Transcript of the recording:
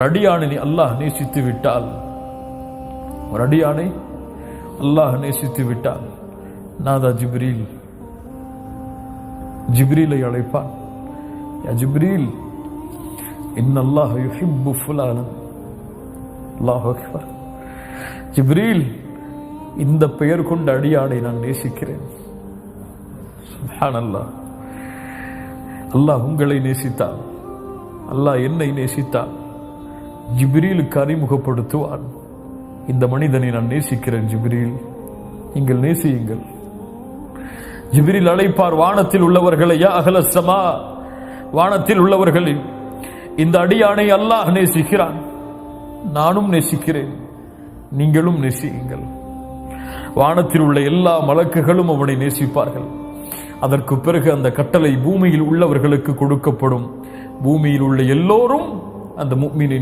அடியானை அல்லாஹ் நேசித்து விட்டால், ஒரு அடியானை அல்லாஹ் நேசித்து விட்டால் நாதா ஜிப்ரீலை அழைப்பான். யா ஜிப்ரீல், இன்னல்லாஹ் யுஹிப்பு ஃபுலானன். அல்லாஹு அக்பர். ஜிப்ரீல், இந்த பெயர் கொண்ட அடியானை நான் நேசிக்கிறேன். சுப்ஹானல்லாஹ். அல்லாஹ் உங்களை நேசித்தான், அல்லாஹ் என்னை நேசித்தான், ஜிப்ரீலுக்கு அறிமுகப்படுத்துவான். இந்த மனிதனை நான் நேசிக்கிறேன் ஜிப்ரீல், நீங்கள் நேசியுங்கள். ஜிப்ரீல் அழைப்பார் வானத்தில் உள்ளவர்களை, யா அஹ்ல ஸமா, வானத்தில் உள்ளவர்களே, இந்த அடியானை அல்லாஹ் நேசிக்கிறான், நானும் நேசிக்கிறேன், நீங்களும் நேசியுங்கள். வானத்தில் உள்ள எல்லா மலக்குகளும் அவனை நேசிப்பார்கள். அதற்கு பிறகு அந்த கட்டளை பூமியில் உள்ளவர்களுக்கு கொடுக்கப்படும். பூமியில் உள்ள எல்லோரும் அந்த முஃமினை